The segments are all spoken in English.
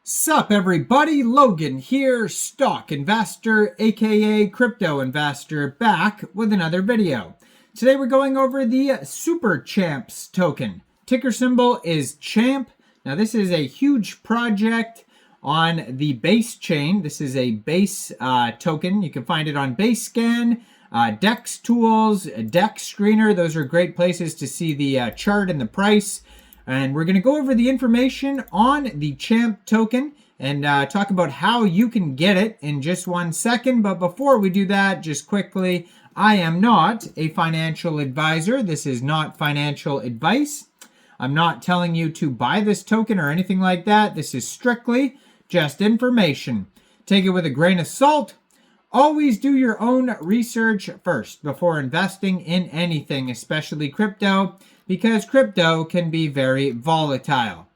Sup everybody, Logan here, stock investor aka crypto investor, back with another video. Today we're going over the Super Champs token. Ticker symbol is CHAMP. Now this is a huge project on the Base chain. This is a Base token. You can find it on BaseScan, DEX Tools, DEX Screener. Those are great places to see the chart and the price. And we're going to go over the information on the CHAMP token and talk about how you can get it in just 1 second. But before we do that, just quickly, I am not a financial advisor. This is not financial advice. I'm not telling you to buy this token or anything like that. This is strictly just information. Take it with a grain of salt. Always do your own research first before investing in anything, especially crypto, because crypto can be very volatile.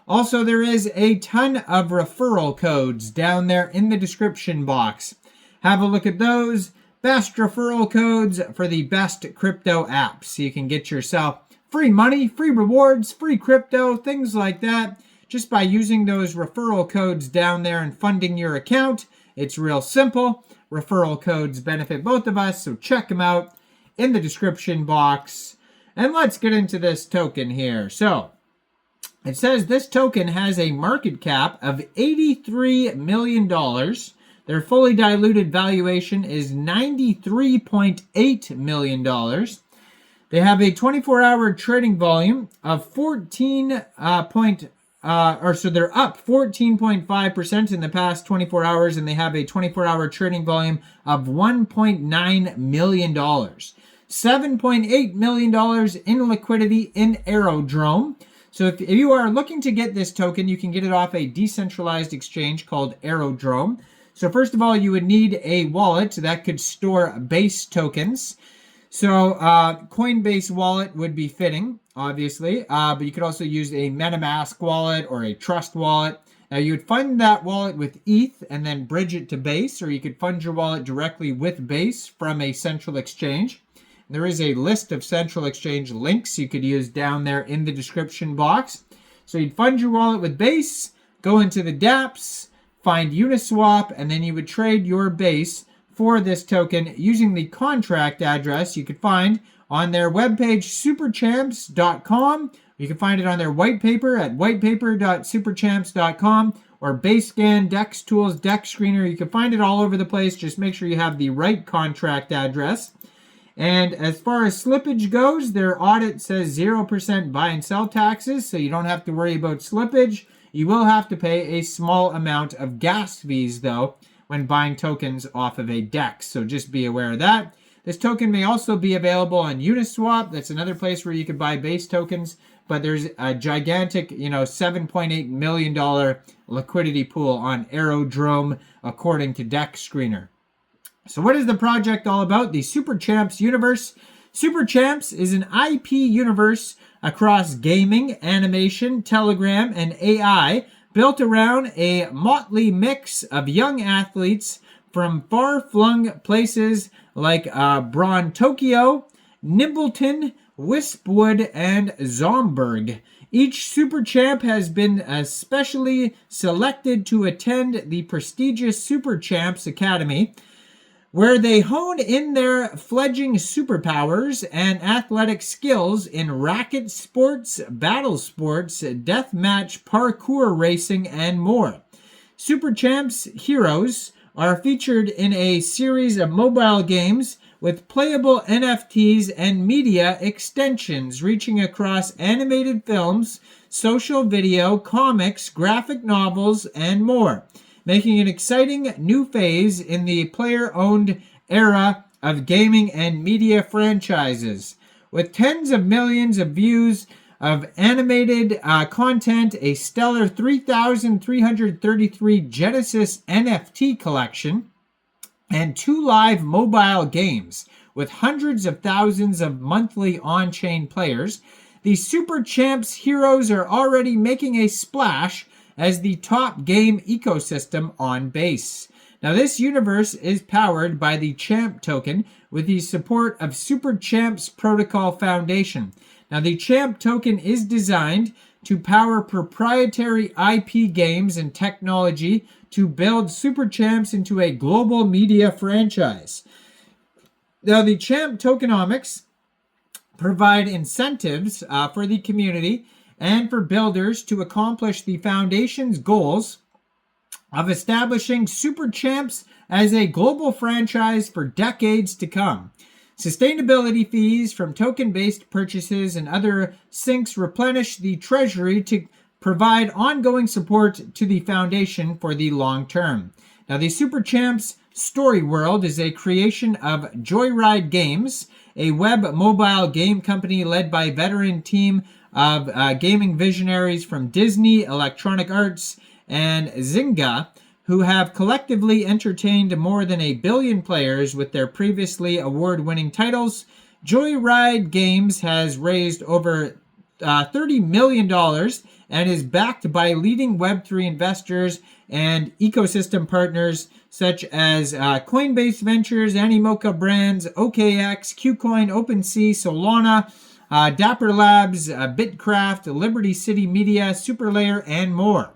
Also, there is a ton of referral codes down there in the description box. Have a look at those. Best referral codes for the best crypto apps. So you can get yourself free money, free rewards, free crypto, things like that, just by using those referral codes down there and funding your account. It's real simple. Referral codes benefit both of us, so check them out in the description box. And let's get into this token here. So it says this token has a market cap of $83 million. Their fully diluted valuation is $93.8 million. They have a 24-hour trading volume of so they're up 14.5% in the past 24 hours, and they have a 24-hour trading volume of $1.9 million. $7.8 million in liquidity in Aerodrome. So if you are looking to get this token, you can get it off a decentralized exchange called Aerodrome. So first of all, you would need a wallet that could store Base tokens. So Coinbase wallet would be fitting, obviously, but you could also use a MetaMask wallet or a Trust wallet. Now you would fund that wallet with ETH and then bridge it to Base, or you could fund your wallet directly with Base from a central exchange. There is a list of central exchange links you could use down there in the description box. So you'd fund your wallet with Base, go into the dApps, find Uniswap, and then you would trade your Base for this token using the contract address you could find on their webpage, superchamps.com. You can find it on their white paper at whitepaper.superchamps.com or BaseScan, DEX Tools, DEX Screener. You can find it all over the place. Just make sure you have the right contract address. And as far as slippage goes, their audit says 0% buy and sell taxes, so you don't have to worry about slippage. You will have to pay a small amount of gas fees, though, when buying tokens off of a DEX, so just be aware of that. This token may also be available on Uniswap. That's another place where you could buy Base tokens, but there's a gigantic, $7.8 million liquidity pool on Aerodrome, according to DEX Screener. So what is the project all about? The Super Champs universe. Super Champs is an IP universe across gaming, animation, Telegram, and AI, built around a motley mix of young athletes from far-flung places like Braun Tokyo, Nimbleton, Wispwood, and Zomberg. Each Super Champ has been specially selected to attend the prestigious Super Champs Academy, where they hone in their fledgling superpowers and athletic skills in racket sports, battle sports, deathmatch, parkour racing, and more. Super Champs heroes are featured in a series of mobile games with playable NFTs and media extensions reaching across animated films, social video, comics, graphic novels, and more, making an exciting new phase in the player-owned era of gaming and media franchises. With tens of millions of views of animated content, a stellar 3,333 Genesis NFT collection, and 2 live mobile games with hundreds of thousands of monthly on-chain players, the Super Champs heroes are already making a splash as the top game ecosystem on Base. Now, this universe is powered by the CHAMP token with the support of Super Champs Protocol Foundation. Now, the CHAMP token is designed to power proprietary IP games and technology to build Super Champs into a global media franchise. Now, the Champ tokenomics provide incentives for the community and for builders to accomplish the foundation's goals of establishing Super Champs as a global franchise for decades to come. Sustainability fees from token-based purchases and other sinks replenish the treasury to provide ongoing support to the foundation for the long term. Now, the Super Champs Story World is a creation of Joyride Games, a web mobile game company led by a veteran team of gaming visionaries from Disney, Electronic Arts, and Zynga, who have collectively entertained more than 1 billion players with their previously award-winning titles. Joyride Games has raised over $30 million and is backed by leading Web3 investors and ecosystem partners such as Coinbase Ventures, Animoca Brands, OKX, KuCoin, OpenSea, Solana, Dapper Labs, Bitcraft, Liberty City Media, Superlayer, and more.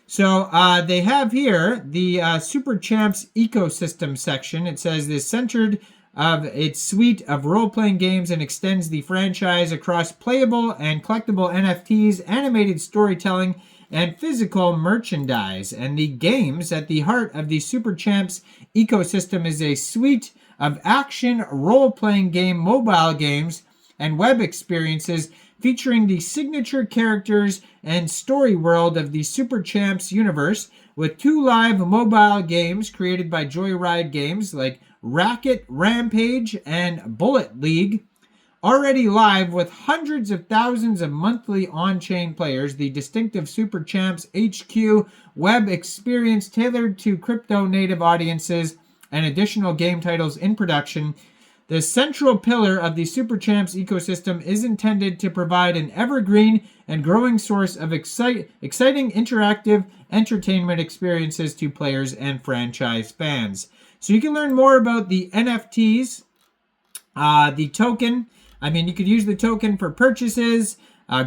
So they have here the Super Champs ecosystem section. It says this centered of its suite of role-playing games and extends the franchise across playable and collectible NFTs, animated storytelling, and physical merchandise. And the games at the heart of the Super Champs ecosystem is a suite of action role-playing game mobile games and web experiences featuring the signature characters and story world of the Super Champs universe, with 2 live mobile games created by Joyride Games like Racket, Rampage, and Bullet League. Already live with hundreds of thousands of monthly on-chain players, the distinctive Super Champs HQ web experience tailored to crypto-native audiences and additional game titles in production. The central pillar of the Super Champs ecosystem is intended to provide an evergreen and growing source of exciting interactive entertainment experiences to players and franchise fans. So you can learn more about the NFTs, the token. I mean, you could use the token for purchases,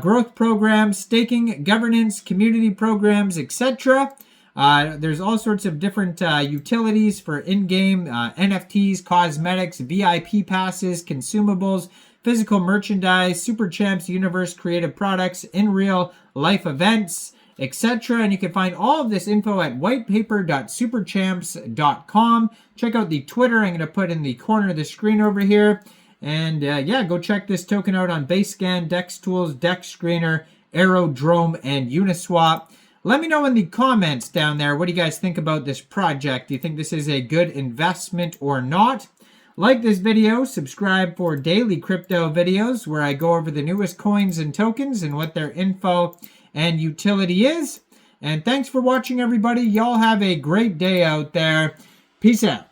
growth programs, staking, governance, community programs, etc. There's all sorts of different utilities for in-game NFTs, cosmetics, VIP passes, consumables, physical merchandise, Super Champs Universe creative products, in real life events, etc. And you can find all of this info at whitepaper.superchamps.com. Check out the Twitter. I'm going to put in the corner of the screen over here. And yeah, go check this token out on Basescan, Dex Tools, Dex Screener, Aerodrome, and Uniswap. Let me know in the comments down there, what do you guys think about this project? Do you think this is a good investment or not? Like this video, subscribe for daily crypto videos where I go over the newest coins and tokens and what their info and utility is. And thanks for watching, everybody. Y'all have a great day out there. Peace out.